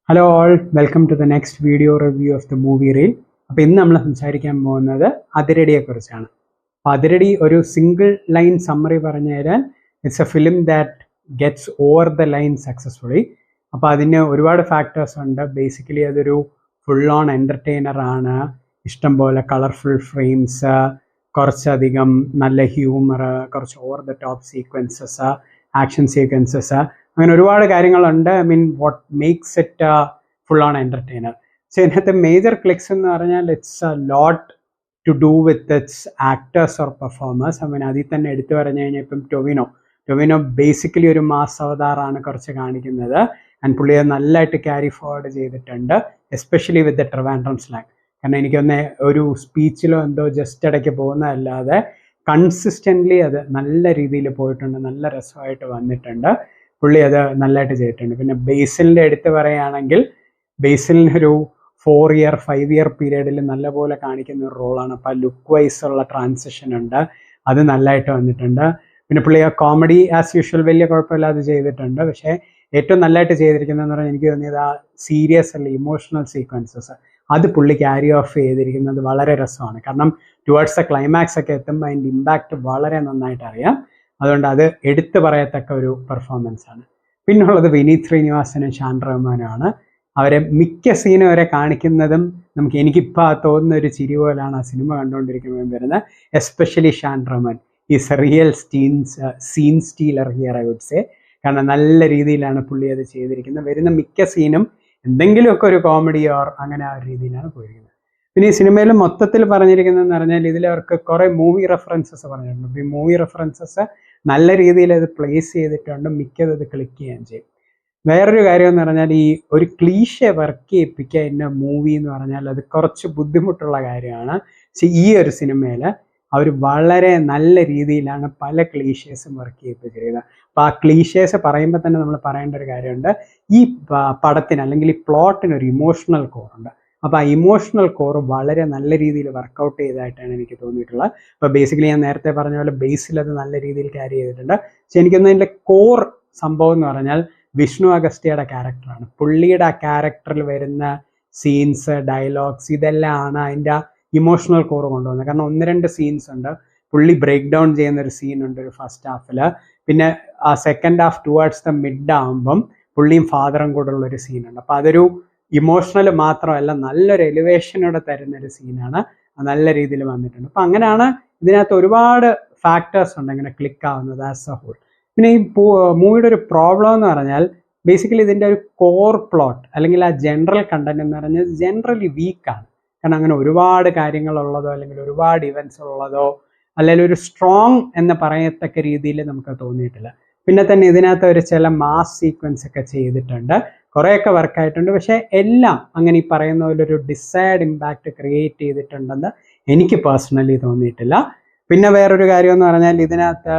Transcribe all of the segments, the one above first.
Hello all, welcome to the next video review of the movie reel. അപ്പോൾ ഇന്ന് നമ്മൾ സംസാരിക്കാൻ പോകുന്നത് അതിരടിയെക്കുറിച്ചാണ്. അപ്പോൾ അതിരടി ഒരു സിംഗിൾ ലൈൻ സമ്മറി പറഞ്ഞു തരാൻ, it's A film that gets over the line successfully. അപ്പോൾ അതിന് ഒരുപാട് ഫാക്ടേഴ്സ് ഉണ്ട്. ബേസിക്കലി അതൊരു ഫുൾ ഓൺ എൻ്റർടൈനർ ആണ്. ഇഷ്ടംപോലെ കളർഫുൾ ഫ്രെയിംസ്, കുറച്ചധികം നല്ല ഹ്യൂമർ, കുറച്ച് over the top sequences, action sequences, അങ്ങനെ ഒരുപാട് കാര്യങ്ങളുണ്ട്. I mean what makes it full on entertainer. So ഇതിനകത്ത് മേജർ ക്ലിക്സ് എന്ന് പറഞ്ഞാൽ it's a lot to do with its actors or performers. I mean അതിൽ തന്നെ എടുത്തു പറഞ്ഞു കഴിഞ്ഞാൽ ഇപ്പം ടൊവിനോ ബേസിക്കലി ഒരു മാസ് അവതാറാണ് കുറച്ച് കാണിക്കുന്നത്. ആൻഡ് പുള്ളിയെ നല്ലതായിട്ട് ക്യാരി ഫോർവേഡ് ചെയ്തിട്ടുണ്ട്, especially with the Trivandrum slang. കാരണം എനിക്കൊന്ന് ഒരു സ്പീച്ചിലോ എന്തോ ജസ്റ്റ് ഇടയ്ക്ക് പോകുന്നതല്ലാതെ കൺസിസ്റ്റൻ്റ്ലി അത് നല്ല രീതിയിൽ പോയിട്ടുണ്ട്, നല്ല രസമായിട്ട് വന്നിട്ടുണ്ട്. പുള്ളി അത് നല്ലതായിട്ട് ചെയ്തിട്ടുണ്ട്. പിന്നെ ബേസിലിൻ്റെ എടുത്ത് പറയുകയാണെങ്കിൽ ബേസിലിനൊരു 4 year 5 year പീരീഡിൽ നല്ലപോലെ കാണിക്കുന്ന ഒരു റോളാണ്. അപ്പോൾ ലുക്ക് വൈസ് ഉള്ള ട്രാൻസിഷൻ ഉണ്ട്, അത് നല്ലതായിട്ട് വന്നിട്ടുണ്ട്. പിന്നെ പുള്ളി ആ കോമഡി ആസ് യൂഷ്വൽ വലിയ കുഴപ്പമില്ലാതെ ചെയ്തിട്ടുണ്ട്. പക്ഷേ ഏറ്റവും നല്ലതായിട്ട് ചെയ്തിരിക്കുന്നതെന്ന് പറഞ്ഞാൽ എനിക്ക് തോന്നിയത് ആ സീരിയസ് അല്ല ഇമോഷണൽ സീക്വൻസസ്, അത് പുള്ളി ക്യാരി ഓഫ് ചെയ്തിരിക്കുന്നത് വളരെ രസമാണ്. കാരണം ടുവേർഡ്സ് ദ ക്ലൈമാക്സ് ഒക്കെ എത്തുമ്പോൾ അതിൻ്റെ ഇമ്പാക്റ്റ് വളരെ നന്നായിട്ട് അറിയാം. അതുകൊണ്ട് അത് എടുത്തു പറയത്തക്ക ഒരു പെർഫോമൻസ് ആണ്. പിന്നുള്ളത് വിനീത് ശ്രീനിവാസനും ഷാൻ റഹ്മാനുമാണ്. അവരെ മിക്ക സീനും വരെ കാണിക്കുന്നതും എനിക്കിപ്പോൾ തോന്നുന്ന ഒരു ചിരി പോലാണ് ആ സിനിമ കണ്ടുകൊണ്ടിരിക്കുമ്പോൾ വരുന്നത്. Especially Shaan Rahman is real scene stealer here I would say. കാരണം നല്ല രീതിയിലാണ് പുള്ളി അത് ചെയ്തിരിക്കുന്നത്. വരുന്ന മിക്ക സീനും എന്തെങ്കിലുമൊക്കെ ഒരു കോമഡി ഓർ അങ്ങനെ ആ ഒരു രീതിയിലാണ് പോയിരിക്കുന്നത്. പിന്നെ ഈ സിനിമയിൽ മൊത്തത്തിൽ പറഞ്ഞിരിക്കുന്നതെന്ന് പറഞ്ഞാൽ ഇതിൽ അവർക്ക് കുറേ മൂവി റെഫറൻസസ് പറഞ്ഞിട്ടുണ്ട്. അപ്പോൾ ഈ മൂവി റെഫറൻസസ് നല്ല രീതിയിൽ അത് പ്ലേസ് ചെയ്തിട്ടുണ്ട്, മിക്കത് ക്ലിക്ക് ചെയ്യാൻ ചെയ്യും. വേറൊരു കാര്യം എന്ന് പറഞ്ഞാൽ ഈ ഒരു ക്ലീഷെ വർക്ക് ചെയ്യിപ്പിക്കുക എന്ന മൂവി എന്ന് പറഞ്ഞാൽ അത് കുറച്ച് ബുദ്ധിമുട്ടുള്ള കാര്യമാണ്. പക്ഷെ ഈ ഒരു സിനിമയിൽ അവർ വളരെ നല്ല രീതിയിലാണ് പല ക്ലീഷേസും വർക്ക് ചെയ്യിപ്പിച്ചിരിക്കുന്നത്. അപ്പോൾ ആ ക്ലീഷേസ് പറയുമ്പോൾ തന്നെ നമ്മൾ പറയേണ്ട ഒരു കാര്യമുണ്ട്, ഈ പടത്തിന് അല്ലെങ്കിൽ ഈ പ്ലോട്ടിന് ഒരു ഇമോഷണൽ കോറുണ്ട്. അപ്പോൾ ആ ഇമോഷണൽ കോർ വളരെ നല്ല രീതിയിൽ വർക്കൗട്ട് ചെയ്തതായിട്ടാണ് എനിക്ക് തോന്നിയിട്ടുള്ളത്. അപ്പോൾ ബേസിക്കലി ഞാൻ നേരത്തെ പറഞ്ഞ പോലെ ബേസിൽ അത് നല്ല രീതിയിൽ ക്യാരി ചെയ്തിട്ടുണ്ട്. പക്ഷെ എനിക്കൊന്നും അതിൻ്റെ കോർ സംഭവം എന്ന് പറഞ്ഞാൽ വിഷ്ണു അഗസ്ത്യയുടെ ക്യാരക്ടറാണ്. പുള്ളിയുടെ ആ ക്യാരക്ടറിൽ വരുന്ന സീൻസ്, ഡയലോഗ്സ്, ഇതെല്ലാം ആണ് അതിൻ്റെ ഇമോഷണൽ കോർ കൊണ്ടുവന്നത്. കാരണം 1-2 സീൻസ് ഉണ്ട്. പുള്ളി ബ്രേക്ക് ഡൗൺ ചെയ്യുന്ന ഒരു സീനുണ്ട് ഒരു ഫസ്റ്റ് ഹാഫിൽ. പിന്നെ ആ second half towards the mid ആകുമ്പം പുള്ളിയും ഫാദറും കൂടെ ഉള്ളൊരു സീനുണ്ട്. അപ്പോൾ അതൊരു ഇമോഷണൽ മാത്രമല്ല, നല്ലൊരു എലിവേഷനോടെ തരുന്നൊരു സീനാണ്. നല്ല രീതിയിൽ വന്നിട്ടുണ്ട്. അപ്പം അങ്ങനെയാണ് ഇതിനകത്ത് ഒരുപാട് ഫാക്ടേഴ്സ് ഉണ്ട് ഇങ്ങനെ ക്ലിക്ക് ആവുന്നത് ആസ് എ ഹോൾ. പിന്നെ ഈ മൂവിയുടെ ഒരു പ്രോബ്ലം എന്ന് പറഞ്ഞാൽ ബേസിക്കലി ഇതിൻ്റെ ഒരു കോർ പ്ലോട്ട് അല്ലെങ്കിൽ ആ ജനറൽ കണ്ടന്റ് എന്ന് പറഞ്ഞാൽ ജനറലി വീക്കാണ്. കാരണം അങ്ങനെ ഒരുപാട് കാര്യങ്ങളുള്ളതോ അല്ലെങ്കിൽ ഒരുപാട് ഇവൻറ്റ്സ് ഉള്ളതോ അല്ലെങ്കിൽ ഒരു സ്ട്രോങ് എന്ന് പറയത്തക്ക രീതിയിൽ നമുക്ക് തോന്നിയിട്ടില്ല. പിന്നെ തന്നെ ഇതിനകത്ത് ഒരു ചില മാസ് സീക്വൻസ് ഒക്കെ ചെയ്തിട്ടുണ്ട്, കുറേയൊക്കെ വർക്കായിട്ടുണ്ട്. പക്ഷേ എല്ലാം അങ്ങനെ ഈ പറയുന്ന പോലെ ഒരു ഡിസൈഡ് ഇമ്പാക്റ്റ് ക്രിയേറ്റ് ചെയ്തിട്ടുണ്ടെന്ന് എനിക്ക് പേഴ്സണലി തോന്നിയിട്ടില്ല. പിന്നെ വേറൊരു കാര്യം എന്ന് പറഞ്ഞാൽ ഇതിനകത്ത്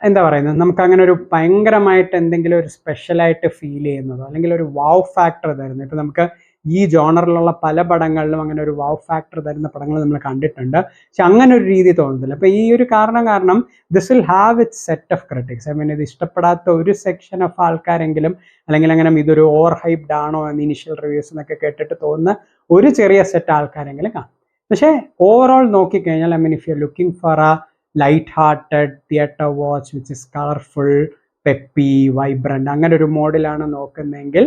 എന്താ പറയുന്നത്, നമുക്ക് അങ്ങനെ ഒരു ഭയങ്കരമായിട്ട് എന്തെങ്കിലും ഒരു സ്പെഷ്യലായിട്ട് ഫീൽ ചെയ്യുന്നതോ അല്ലെങ്കിൽ ഒരു വാവ് ഫാക്ടർ തരുന്നത്, ഇപ്പം നമുക്ക് ഈ ജോണറിലുള്ള പല പടങ്ങളിലും അങ്ങനെ ഒരു വാവ് ഫാക്ടർ തരുന്ന പടങ്ങൾ നമ്മൾ കണ്ടിട്ടുണ്ട്. പക്ഷെ അങ്ങനെ ഒരു രീതി തോന്നുന്നില്ല. അപ്പോൾ ഈ ഒരു കാരണം this will have its set of critics. I mean ഇത് ഇഷ്ടപ്പെടാത്ത ഒരു സെക്ഷൻ ഓഫ് ആൾക്കാരെങ്കിലും അല്ലെങ്കിൽ അങ്ങനെ ഇതൊരു ഓവർ ഹൈപ്ഡ് ആണോ എന്ന് ഇനിഷ്യൽ റിവ്യൂസ് എന്നൊക്കെ കേട്ടിട്ട് തോന്നുന്ന ഒരു ചെറിയ സെറ്റ് ആൾക്കാരെങ്കിലും കാണും. പക്ഷേ ഓവറോൾ നോക്കിക്കഴിഞ്ഞാൽ I mean if you are looking for A light-hearted theater watch which is colorful, peppy, vibrant, അങ്ങനെ ഒരു മോഡിലാണ് നോക്കുന്നതെങ്കിൽ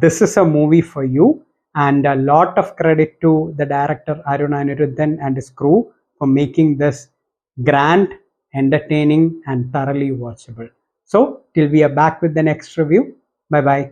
this is a movie for you. And a lot of credit to the director Arun Aniruddhan and his crew for making this grand, entertaining and thoroughly watchable. So till we are back with the next review, bye bye.